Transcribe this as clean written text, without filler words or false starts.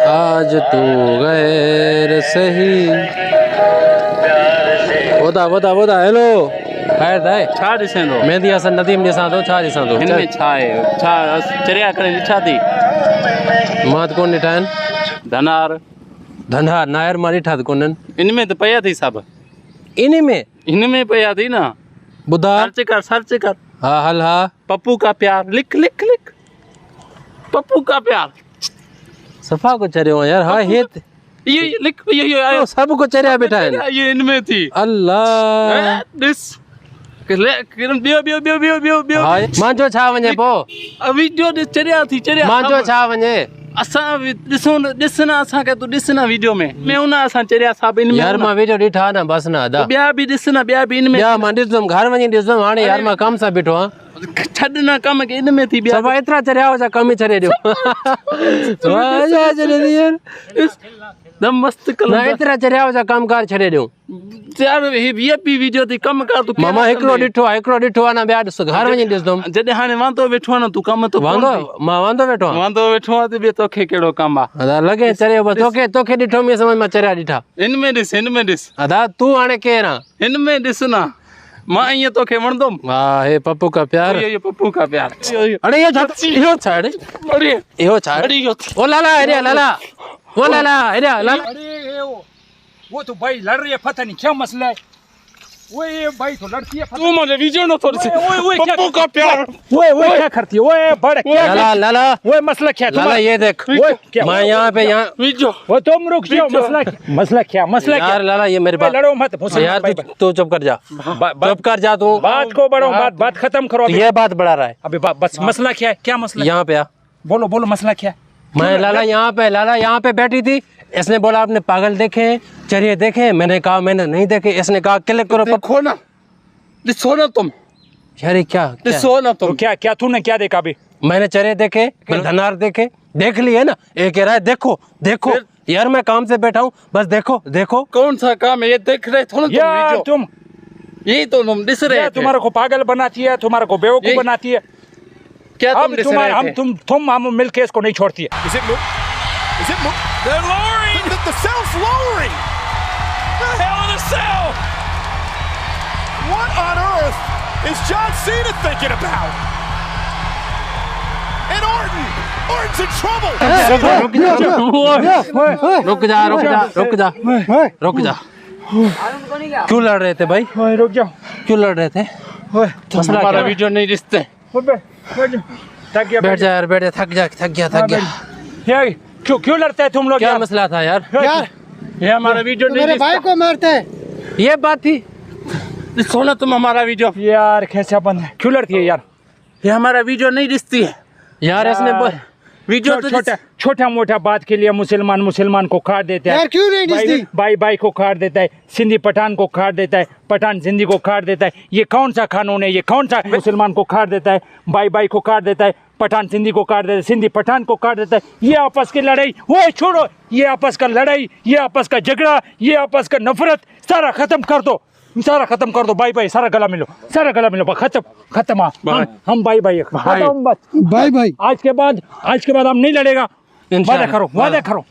आज तू गैर सही ॿुधा हेलो ख़ैर दाए छा ॾिसंदो मेहंदी हसन नदीम ॾिसां थो छा ॾिसां थो हिन में छा आहे छा चरिया करे ॾिठा थी मां त कोन ॾिठा आहिनि धनार धनहार नायर मां ॾिठा त कोन्हनि इन में त पिया थी सभु इन में इन में पिया थी न ॿुधा सर्च कर हा हल हा पप्पू का प्यार लिख लिख लिख पप्पू का प्यार सफ़ा को चरियो यार हा हे ये लिख ये आयो सभु को चरिया वेठा आहिनि ये इनमें थी अल्लाह ॾिस ॿियो हा मुंहिंजो छा वञे पोइ वीडियो ॾिस चरिया थी चरिया मुंहिंजो छा वञे असां ॾिस न असांखे तूं ॾिस न वीडियो में हुन असां चरिया साहब इन में यार मां वीडियो ॾिठा न बस न अदा ॿिया बि ॾिस न ॿिया बि इन में ॿिया मां ॾिसंदुमि घर वञी ॾिसंदुमि हाणे यार मां कम सां बीठो आहियां छॾ न कम के इन में थी ॿिया सभु एतिरा चरिया हुआ कम ई छॾे ॾियो दम मस्त न कलर एतिरा चरिया हुआ कमकार छॾे ॾियो यार हे वीआईपी वीडियो थी कम कर तूं मामा हिकिड़ो ॾिठो आहे न ॿिया ॾिस घर वञी ॾिसंदुमि जॾहिं हाणे वांदो वेठो आहे न तूं कम तो वांदो मां वांदो वेठो आहियां वांदो वेठो आहे त ॿियो तोखे कहिड़ो कम आहे अदा लॻे चरियो बसि तोखे ॾिठो में समझ मां चरिया ॾिठा हिन में ॾिस अदा तूं हाणे केरु आहे हिन में ॾिस न मां ईअं तोखे वणंदुमि हा हे पप्पू का प्यार ये पप्पू का प्यार अरे इहो छा अरे इहो छा ओ लाला हेॾे लाला ओ लाला हेॾे लाला अरे वो तो भाई लड़ रही है पता नहीं क्या मसला है वो ये भाई तो लड़ती है तू मुझे वीडियो न थोड़ी सी ओए पप्पू का प्यार वो क्या करती है ओए बड़ क्या लाला वो मसला क्या लाला ये देख मैं यहाँ पे वीडियो वो तुम रुक जाओ मसला क्या यार लाला ये मेरे पास लड़ो मत यार तू चुप कर जा चुप कर जा तू बात को बढ़ो बात खत्म करो ये बात बढ़ा रहा है अभी बस मसला क्या है क्या मसला यहाँ पे आ बोलो मसला क्या है मैं लाला यहाँ पे बैठी थी इसने बोला आपने पागल देखे चरिए देखे मैंने कहा मैंने नहीं देखे इसने कहा क्लिक करो देखो ना दिसो ना तुम यार क्या दिसो ना तुम क्या तूने क्या देखा अभी मैंने चरे देखे धनार देखे देख लिए ना एक कह रहा है देखो यार मैं काम से बैठा हूँ बस देखो कौन सा काम है ये देख रहे थोड़ा यार तुम यही तो तुम दिस रहे तुम्हारे को पागल बनाती है तुम्हारे को बेवकूफ बनाती है क्या तुम दिस रहे थे हम मिलके इसको नहीं छोड़ती है Is it move? They're lowering! The cell's lowering! The hell in a cell! What on earth is John Cena thinking about? And Orton's in trouble! रुक जा क्यों लड़ रहे थे भाई रुक जाओ क्यों लड़ रहे थे हमारा वीडियो नहीं रिश्ते बैठ जा यार बैठ जा थक गया क्यों लड़ते हैं तुम लोग क्या मसला था यार ये हमारा वीडियो नहीं मेरे भाई को मारते हैं ये बात थी सोना तुम हमारा वीडियो यार कैसा बंद है क्यों लड़ती है यार ये हमारा वीडियो नहीं रिश्ती है यार इसने वीडियो छोटा मोटा बात के लिए मुसलमान को काट देता है यार क्यों नहीं रिश्ती भाई को काट देता है सिंधी पठान को काट देता है पठान सिंधी को काट देता है ये कौन सा कानून है ये कौन सा मुसलमान को काट देता है भाई को काट देता है पठान सिंधी को काट देता है सिंधी पठान को काट देता है ये आपस की लड़ाई वो छोड़ो ये आपस का लड़ाई ये आपस का झगड़ा ये आपस का नफरत सारा खत्म कर दो भाई सारा गला मिलो खत्म हम भाई बाय बाय आज के बाद हम नहीं लड़ेगा वादा करो